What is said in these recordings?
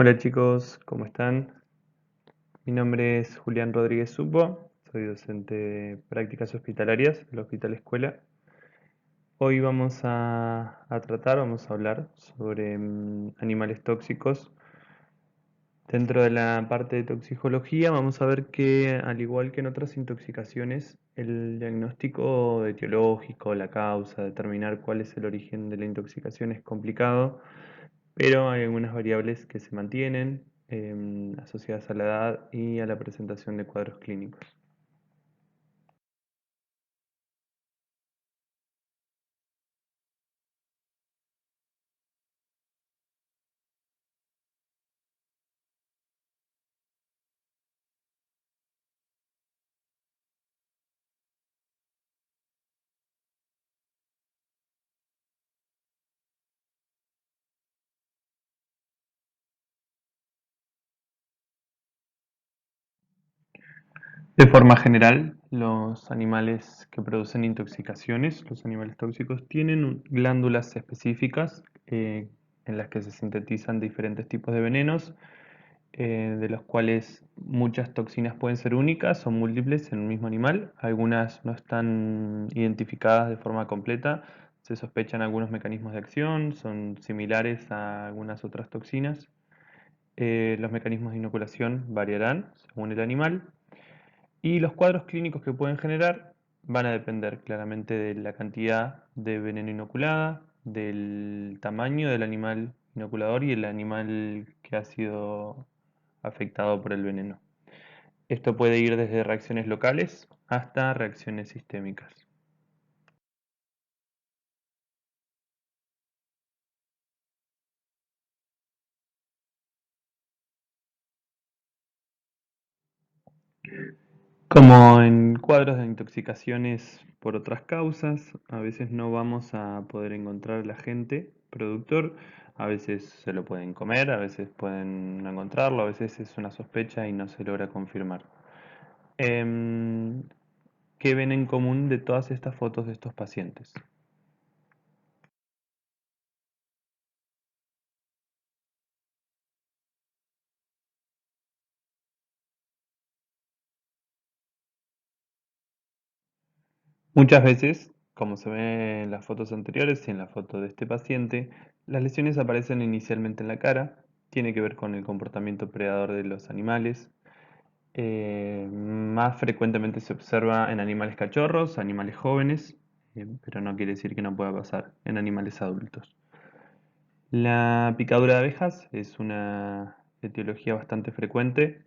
Hola chicos, ¿cómo están? Mi nombre es Julián Rodríguez Supo, soy docente de prácticas hospitalarias de la Hospital Escuela. Hoy vamos a hablar sobre animales tóxicos. Dentro de la parte de toxicología vamos a ver que, al igual que en otras intoxicaciones, el diagnóstico etiológico, la causa, determinar cuál es el origen de la intoxicación es complicado, pero hay algunas variables que se mantienen asociadas a la edad y a la presentación de cuadros clínicos. De forma general, los animales que producen intoxicaciones, los animales tóxicos, tienen glándulas específicas en las que se sintetizan diferentes tipos de venenos, de los cuales muchas toxinas pueden ser únicas o múltiples en un mismo animal. Algunas no están identificadas de forma completa. Se sospechan algunos mecanismos de acción, son similares a algunas otras toxinas. Los mecanismos de inoculación variarán según el animal. Y los cuadros clínicos que pueden generar van a depender claramente de la cantidad de veneno inoculada, del tamaño del animal inoculador y el animal que ha sido afectado por el veneno. Esto puede ir desde reacciones locales hasta reacciones sistémicas. Como en cuadros de intoxicaciones por otras causas, a veces no vamos a poder encontrar al agente productor, a veces se lo pueden comer, a veces pueden no encontrarlo, a veces es una sospecha y no se logra confirmar. Em, ¿Qué ven en común de todas estas fotos de estos pacientes? Muchas veces, como se ve en las fotos anteriores y en la foto de este paciente, las lesiones aparecen inicialmente en la cara, tiene que ver con el comportamiento predador de los animales. Más frecuentemente se observa en animales cachorros, animales jóvenes, pero no quiere decir que no pueda pasar en animales adultos. La picadura de abejas es una etiología bastante frecuente.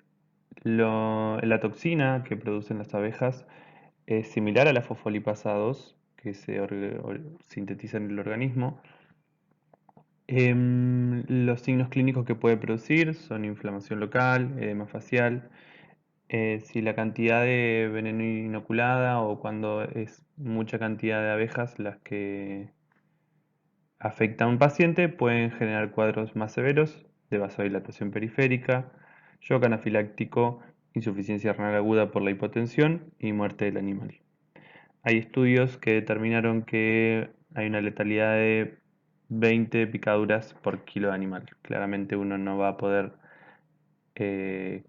La toxina que producen las abejas es similar a la fosfolipasa 2 que sintetiza en el organismo. Los signos clínicos que puede producir son inflamación local, edema facial. Si la cantidad de veneno inoculada o cuando es mucha cantidad de abejas las que afecta a un paciente, pueden generar cuadros más severos de vasodilatación periférica, shock anafiláctico, insuficiencia renal aguda por la hipotensión y muerte del animal. Hay estudios que determinaron que hay una letalidad de 20 picaduras por kilo de animal. Claramente uno no va a poder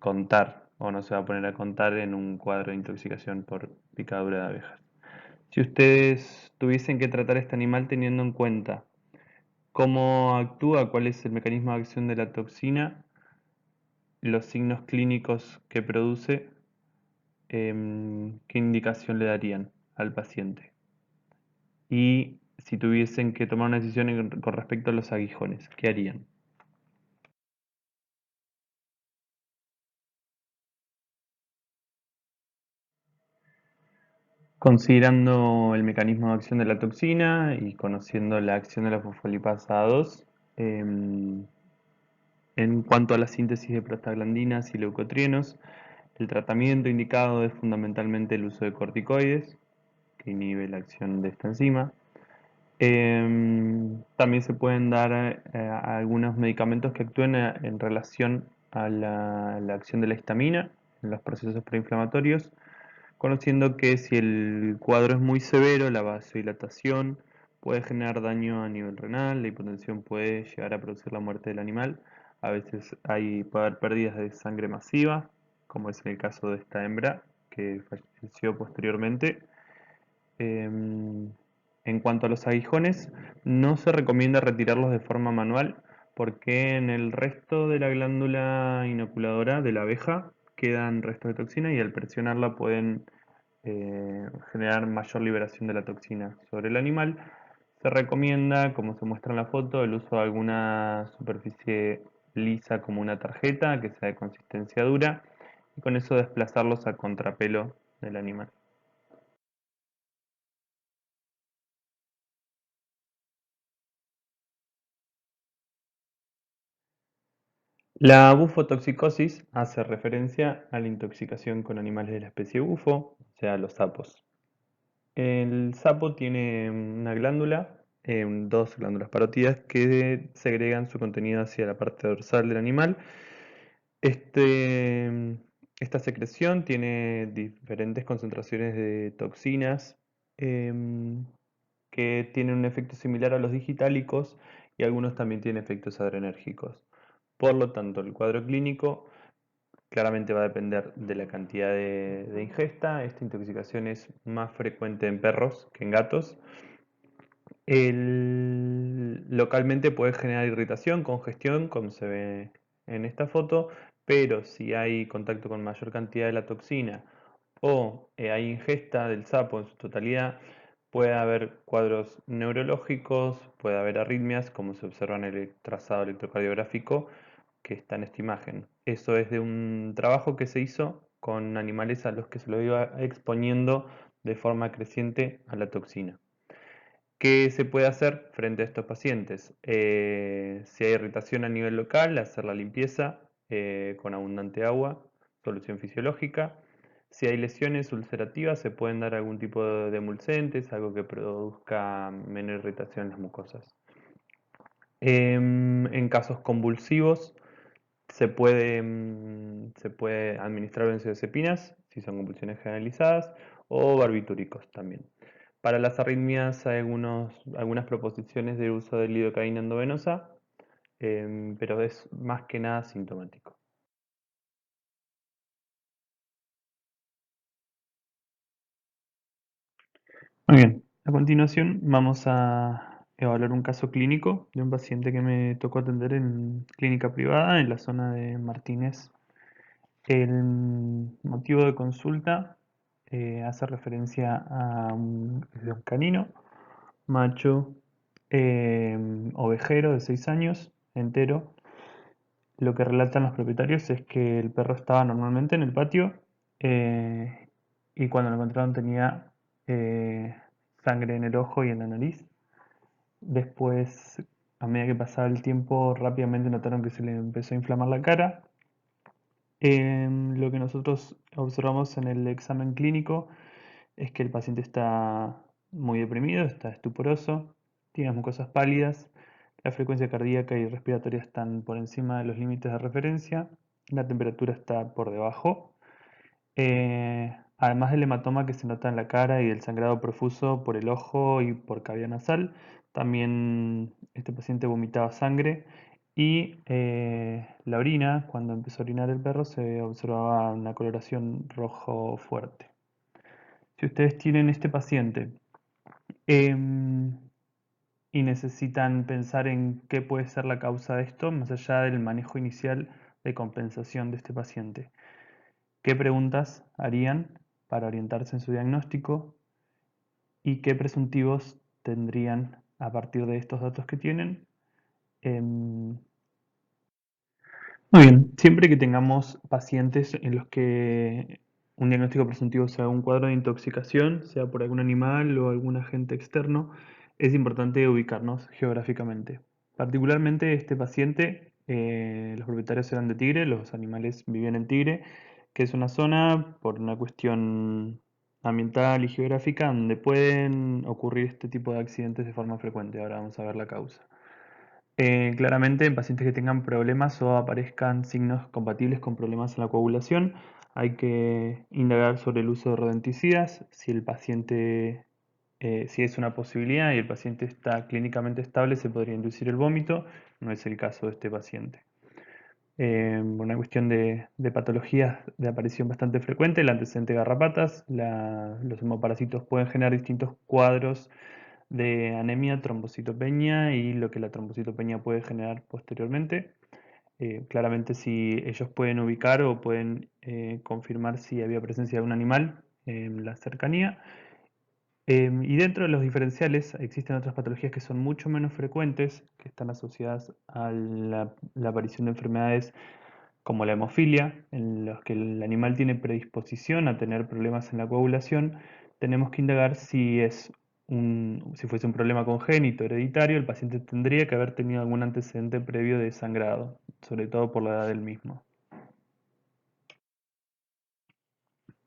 contar o no se va a poner a contar en un cuadro de intoxicación por picadura de abejas. Si ustedes tuviesen que tratar este animal teniendo en cuenta cómo actúa, cuál es el mecanismo de acción de la toxina, los signos clínicos que produce, ¿qué indicación le darían al paciente? Y si tuviesen que tomar una decisión con respecto a los aguijones, ¿qué harían? Considerando el mecanismo de acción de la toxina y conociendo la acción de la fosfolipasa 2, em, en cuanto a la síntesis de prostaglandinas y leucotrienos, el tratamiento indicado es fundamentalmente el uso de corticoides, que inhibe la acción de esta enzima. También se pueden dar algunos medicamentos que actúen en relación a la acción de la histamina en los procesos preinflamatorios, conociendo que si el cuadro es muy severo, la vasodilatación puede generar daño a nivel renal, la hipotensión puede llegar a producir la muerte del animal, A veces puede haber pérdidas de sangre masiva, como es en el caso de esta hembra que falleció posteriormente. En cuanto a los aguijones, no se recomienda retirarlos de forma manual porque en el resto de la glándula inoculadora de la abeja quedan restos de toxina y al presionarla pueden generar mayor liberación de la toxina sobre el animal. Se recomienda, como se muestra en la foto, el uso de alguna superficie lisa como una tarjeta que sea de consistencia dura y con eso desplazarlos a contrapelo del animal. La bufotoxicosis hace referencia a la intoxicación con animales de la especie bufo, o sea, los sapos. El sapo tiene una glándula, dos glándulas parótidas que segregan su contenido hacia la parte dorsal del animal. Esta secreción tiene diferentes concentraciones de toxinas em, que tienen un efecto similar a los digitálicos y algunos también tienen efectos adrenérgicos. Por lo tanto, el cuadro clínico claramente va a depender de la cantidad de ingesta. Esta intoxicación es más frecuente en perros que en gatos. Localmente puede generar irritación, congestión, como se ve en esta foto, pero si hay contacto con mayor cantidad de la toxina o hay ingesta del sapo en su totalidad, puede haber cuadros neurológicos, puede haber arritmias, como se observa en el trazado electrocardiográfico que está en esta imagen. Eso es de un trabajo que se hizo con animales a los que se lo iba exponiendo de forma creciente a la toxina. ¿Qué se puede hacer frente a estos pacientes? Si hay irritación a nivel local, hacer la limpieza con abundante agua, solución fisiológica. Si hay lesiones ulcerativas, se pueden dar algún tipo de emulsientes, algo que produzca menor irritación en las mucosas. En casos convulsivos, se puede administrar benzodiazepinas, si son convulsiones generalizadas, o barbitúricos también. Para las arritmias hay algunas proposiciones de uso de lidocaína endovenosa, pero es más que nada sintomático. Muy bien, a continuación vamos a evaluar un caso clínico de un paciente que me tocó atender en clínica privada en la zona de Martínez. El motivo de consulta hace referencia de un canino macho ovejero de 6 años, entero. Lo que relatan los propietarios es que el perro estaba normalmente en el patio eh, y cuando lo encontraron tenía eh, sangre en el ojo y en la nariz. Después, a medida que pasaba el tiempo, rápidamente notaron que se le empezó a inflamar la cara. Lo que nosotros observamos en el examen clínico es que el paciente está muy deprimido, está estuporoso, tiene las mucosas pálidas, la frecuencia cardíaca y respiratoria están por encima de los límites de referencia, la temperatura está por debajo. Además del hematoma que se nota en la cara y el sangrado profuso por el ojo y por cavidad nasal, también este paciente vomitaba sangre y la orina, cuando empezó a orinar el perro, se observaba una coloración rojo fuerte. Si ustedes tienen este paciente em, y necesitan pensar en qué puede ser la causa de esto, más allá del manejo inicial de compensación de este paciente, ¿qué preguntas harían para orientarse en su diagnóstico y qué presuntivos tendrían a partir de estos datos que tienen? Em, Muy bien, siempre que tengamos pacientes en los que un diagnóstico presuntivo sea un cuadro de intoxicación, sea por algún animal o algún agente externo, es importante ubicarnos geográficamente. Particularmente este paciente, los propietarios eran de Tigre, los animales vivían en Tigre, que es una zona por una cuestión ambiental y geográfica donde pueden ocurrir este tipo de accidentes de forma frecuente. Ahora vamos a ver la causa. Claramente, en pacientes que tengan problemas o aparezcan signos compatibles con problemas en la coagulación, hay que indagar sobre el uso de rodenticidas, si es una posibilidad y el paciente está clínicamente estable, se podría inducir el vómito, no es el caso de este paciente. una cuestión de patologías de aparición bastante frecuente, el antecedente de garrapatas. Los hemoparasitos pueden generar distintos cuadros de anemia, trombocitopenia y lo que la trombocitopenia puede generar posteriormente. Claramente si ellos pueden ubicar o pueden confirmar si había presencia de un animal en la cercanía. Y dentro de los diferenciales existen otras patologías que son mucho menos frecuentes, que están asociadas a la aparición de enfermedades como la hemofilia, en los que el animal tiene predisposición a tener problemas en la coagulación. Tenemos que indagar si fuese un problema congénito, hereditario, el paciente tendría que haber tenido algún antecedente previo de sangrado, sobre todo por la edad del mismo.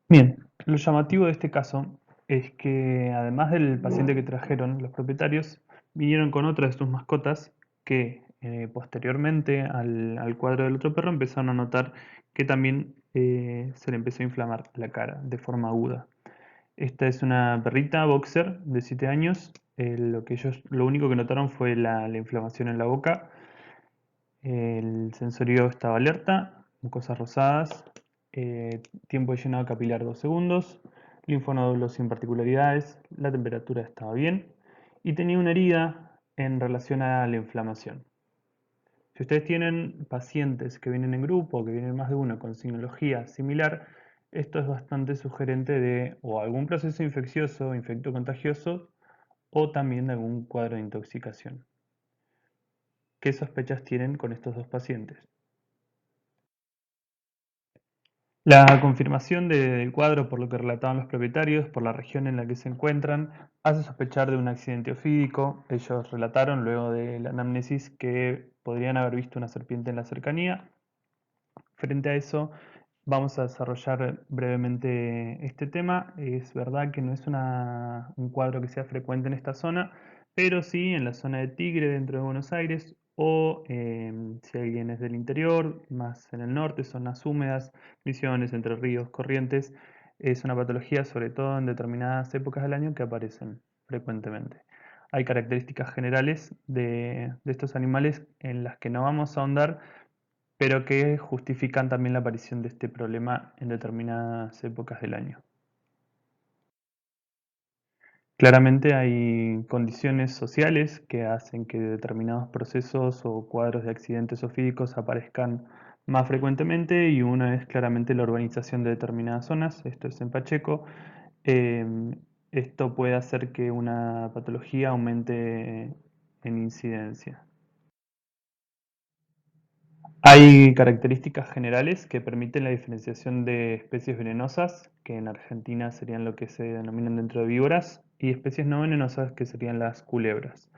Bien, lo llamativo de este caso es que además del paciente que trajeron, los propietarios vinieron con otra de sus mascotas que posteriormente al cuadro del otro perro empezaron a notar que también se le empezó a inflamar la cara de forma aguda. Esta es una perrita boxer de 7 años. Lo único que notaron fue la inflamación en la boca. El sensorio estaba alerta, mucosas rosadas, tiempo de llenado capilar 2 segundos, linfonodulos sin particularidades, la temperatura estaba bien y tenía una herida en relación a la inflamación. Si ustedes tienen pacientes que vienen en grupo o que vienen más de uno con signología similar, esto es bastante sugerente de o algún proceso infeccioso, infecto contagioso o también de algún cuadro de intoxicación. ¿Qué sospechas tienen con estos dos pacientes? La confirmación del cuadro por lo que relataban los propietarios, por la región en la que se encuentran, hace sospechar de un accidente ofídico. Ellos relataron luego de la anamnesis que podrían haber visto una serpiente en la cercanía. Frente a eso, vamos a desarrollar brevemente este tema. Es verdad que no es un cuadro que sea frecuente en esta zona, pero sí en la zona de Tigre, dentro de Buenos Aires, o si alguien es del interior, más en el norte, zonas húmedas, Misiones, Entre Ríos, Corrientes, es una patología, sobre todo en determinadas épocas del año, que aparecen frecuentemente. Hay características generales de estos animales en las que no vamos a ahondar, pero que justifican también la aparición de este problema en determinadas épocas del año. Claramente hay condiciones sociales que hacen que determinados procesos o cuadros de accidentes ofídicos aparezcan más frecuentemente, y una es claramente la urbanización de determinadas zonas. Esto es en Pacheco. Esto puede hacer que una patología aumente en incidencia. Hay características generales que permiten la diferenciación de especies venenosas, que en Argentina serían lo que se denominan dentro de víboras, y especies no venenosas, que serían las culebras.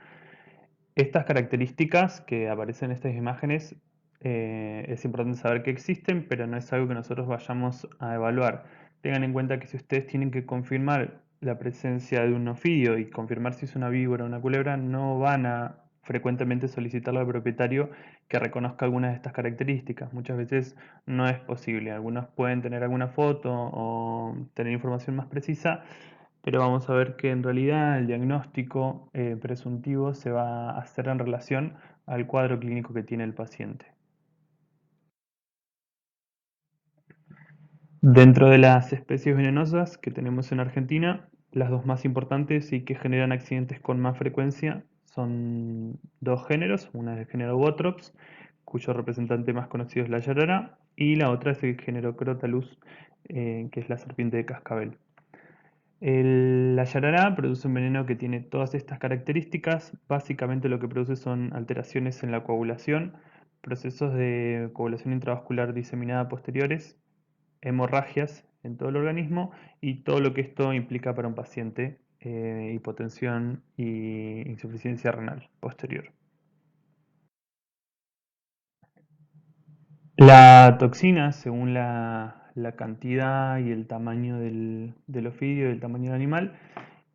Estas características que aparecen en estas imágenes, es importante saber que existen, pero no es algo que nosotros vayamos a evaluar. Tengan en cuenta que si ustedes tienen que confirmar la presencia de un ofidio y confirmar si es una víbora o una culebra, no van a frecuentemente solicitarle al propietario que reconozca algunas de estas características. Muchas veces no es posible. Algunos pueden tener alguna foto o tener información más precisa, pero vamos a ver que en realidad el diagnóstico presuntivo se va a hacer en relación al cuadro clínico que tiene el paciente. Dentro de las especies venenosas que tenemos en Argentina, las dos más importantes y que generan accidentes con más frecuencia son dos géneros. Una es el género Botrops, cuyo representante más conocido es la yarará, y la otra es el género Crotalus, que es la serpiente de cascabel. La yarará produce un veneno que tiene todas estas características. Básicamente lo que produce son alteraciones en la coagulación, procesos de coagulación intravascular diseminada posteriores, hemorragias en todo el organismo y todo lo que esto implica para un paciente, hipotensión y insuficiencia renal posterior. La toxina, según la cantidad y el tamaño del ofidio y el tamaño del animal,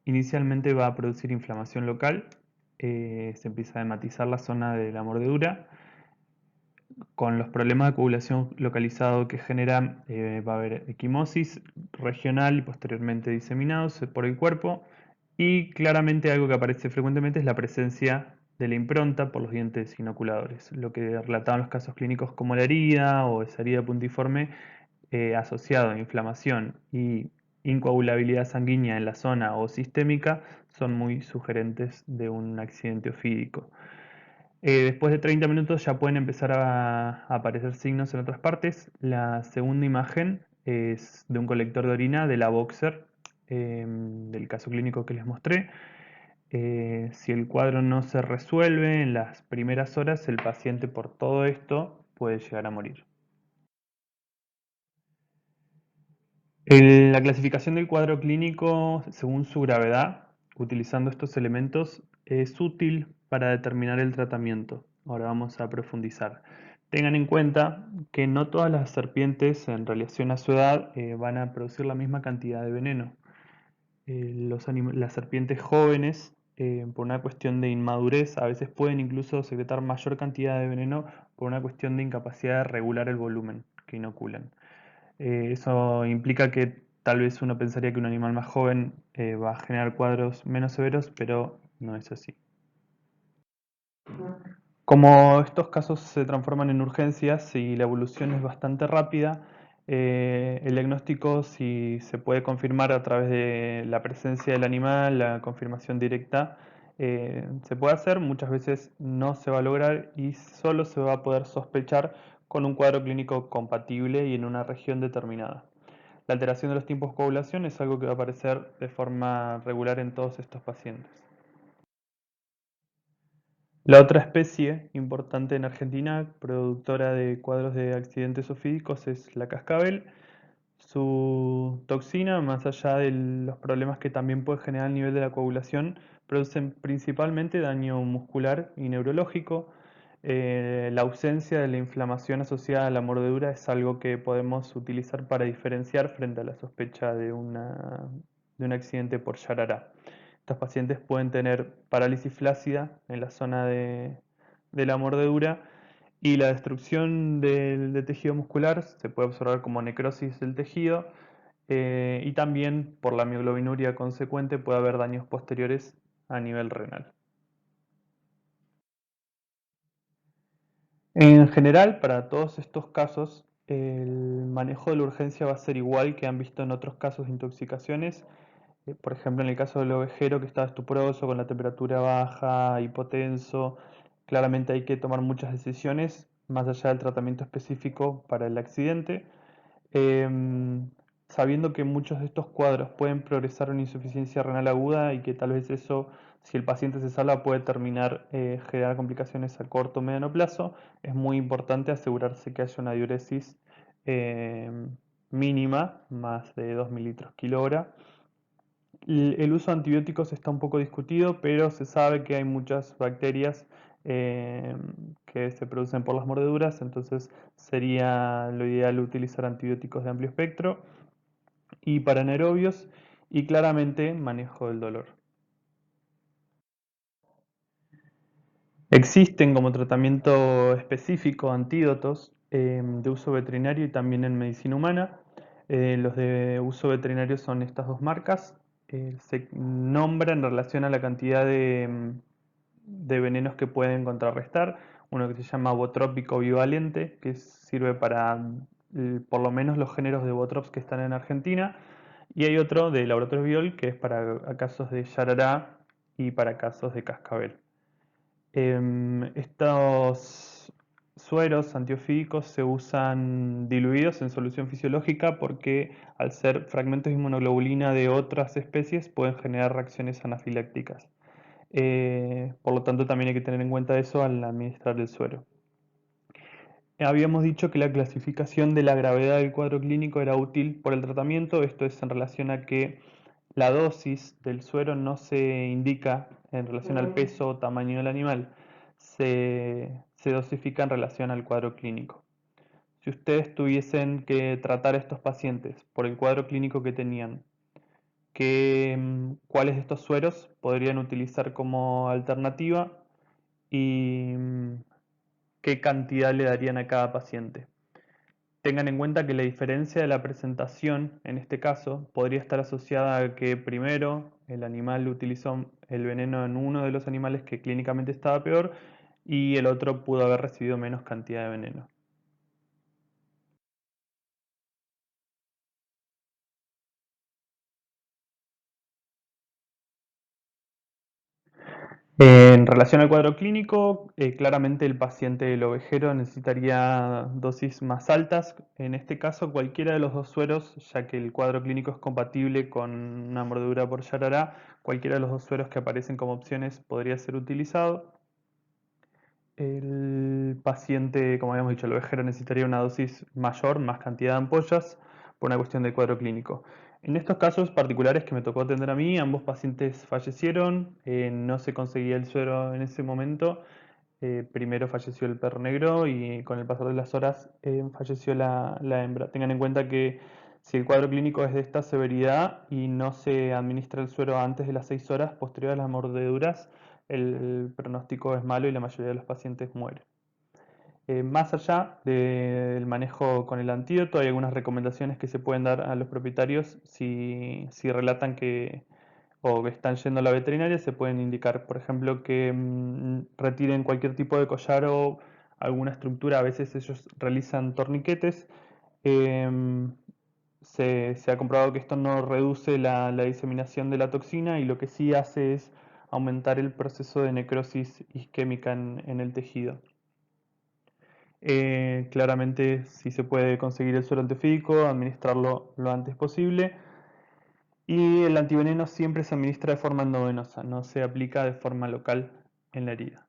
inicialmente va a producir inflamación local. Se empieza a hematizar la zona de la mordedura. Con los problemas de coagulación localizado que genera, va a haber equimosis regional y posteriormente diseminados por el cuerpo. Y claramente algo que aparece frecuentemente es la presencia de la impronta por los dientes inoculadores, lo que relataban los casos clínicos como la herida o esa herida puntiforme asociado a inflamación y incoagulabilidad sanguínea en la zona o sistémica son muy sugerentes de un accidente ofídico. Después de 30 minutos ya pueden empezar a aparecer signos en otras partes. La segunda imagen es de un colector de orina de la Boxer, del caso clínico que les mostré. Si el cuadro no se resuelve en las primeras horas, el paciente por todo esto puede llegar a morir. La clasificación del cuadro clínico según su gravedad, utilizando estos elementos, es útil para determinar el tratamiento. Ahora vamos a profundizar. Tengan en cuenta que no todas las serpientes en relación a su edad van a producir la misma cantidad de veneno. Las serpientes jóvenes, por una cuestión de inmadurez, a veces pueden incluso secretar mayor cantidad de veneno por una cuestión de incapacidad de regular el volumen que inoculan. Eso implica que tal vez uno pensaría que un animal más joven va a generar cuadros menos severos, pero no es así. Como estos casos se transforman en urgencias y la evolución es bastante rápida, el diagnóstico, si se puede confirmar a través de la presencia del animal, la confirmación directa, se puede hacer, muchas veces no se va a lograr y solo se va a poder sospechar con un cuadro clínico compatible y en una región determinada. La alteración de los tiempos de coagulación es algo que va a aparecer de forma regular en todos estos pacientes. La otra especie importante en Argentina, productora de cuadros de accidentes ofídicos, es la cascabel. Su toxina, más allá de los problemas que también puede generar a nivel de la coagulación, producen principalmente daño muscular y neurológico. La ausencia de la inflamación asociada a la mordedura es algo que podemos utilizar para diferenciar frente a la sospecha de un accidente por yarará. Estos pacientes pueden tener parálisis flácida en la zona de la mordedura y la destrucción del tejido muscular se puede observar como necrosis del tejido y también por la mioglobinuria consecuente puede haber daños posteriores a nivel renal. En general, para todos estos casos, el manejo de la urgencia va a ser igual que han visto en otros casos de intoxicaciones. Por ejemplo, en el caso del ovejero que estaba estuporoso, con la temperatura baja, hipotenso, claramente hay que tomar muchas decisiones más allá del tratamiento específico para el accidente. Em, Sabiendo que muchos de estos cuadros pueden progresar a una insuficiencia renal aguda y que tal vez eso, si el paciente se salva, puede terminar generar complicaciones a corto o mediano plazo, es muy importante asegurarse que haya una diuresis mínima, más de 2 mililitros kilo-hora. El uso de antibióticos está un poco discutido, pero se sabe que hay muchas bacterias eh, que se producen por las mordeduras, entonces sería lo ideal utilizar antibióticos de amplio espectro y para anaerobios y claramente manejo del dolor. Existen como tratamiento específico antídotos de uso veterinario y también en medicina humana. Los de uso veterinario son estas dos marcas. Se nombra en relación a la cantidad de venenos que pueden contrarrestar. Uno que se llama botrópico bivalente, que sirve para por lo menos los géneros de botrops que están en Argentina. Y hay otro de Laboratorio Biol que es para casos de yarará y para casos de cascabel. Estos sueros antiofídicos se usan diluidos en solución fisiológica porque al ser fragmentos de inmunoglobulina de otras especies pueden generar reacciones anafilácticas. Por lo tanto, también hay que tener en cuenta eso al administrar el suero. Habíamos dicho que la clasificación de la gravedad del cuadro clínico era útil por el tratamiento. Esto es en relación a que la dosis del suero no se indica en relación al peso o tamaño del animal, se dosifica en relación al cuadro clínico. Si ustedes tuviesen que tratar a estos pacientes por el cuadro clínico que tenían, ¿cuáles de estos sueros podrían utilizar como alternativa y qué cantidad le darían a cada paciente? Tengan en cuenta que la diferencia de la presentación, en este caso, podría estar asociada a que primero el animal utilizó el veneno en uno de los animales que clínicamente estaba peor y el otro pudo haber recibido menos cantidad de veneno. En relación al cuadro clínico, claramente el paciente del ovejero necesitaría dosis más altas. En este caso, cualquiera de los dos sueros, ya que el cuadro clínico es compatible con una mordedura por yarará, cualquiera de los dos sueros que aparecen como opciones podría ser utilizado. El paciente, como habíamos dicho, el ovejero necesitaría una dosis mayor, más cantidad de ampollas, por una cuestión de cuadro clínico. En estos casos particulares que me tocó atender a mí, ambos pacientes fallecieron, no se conseguía el suero en ese momento. Primero falleció el perro negro y con el pasar de las horas falleció la hembra. Tengan en cuenta que si el cuadro clínico es de esta severidad y no se administra el suero antes de las 6 horas posterior a las mordeduras, el pronóstico es malo y la mayoría de los pacientes mueren. Más allá del manejo con el antídoto, hay algunas recomendaciones que se pueden dar a los propietarios si relatan que o que están yendo a la veterinaria, se pueden indicar, por ejemplo, que retiren cualquier tipo de collar o alguna estructura. A veces ellos realizan torniquetes. Em, se ha comprobado que esto no reduce la diseminación de la toxina y lo que sí hace es aumentar el proceso de necrosis isquémica en el tejido. Claramente, si se puede conseguir el suero antiofídico, administrarlo lo antes posible. Y el antiveneno siempre se administra de forma endovenosa, no se aplica de forma local en la herida.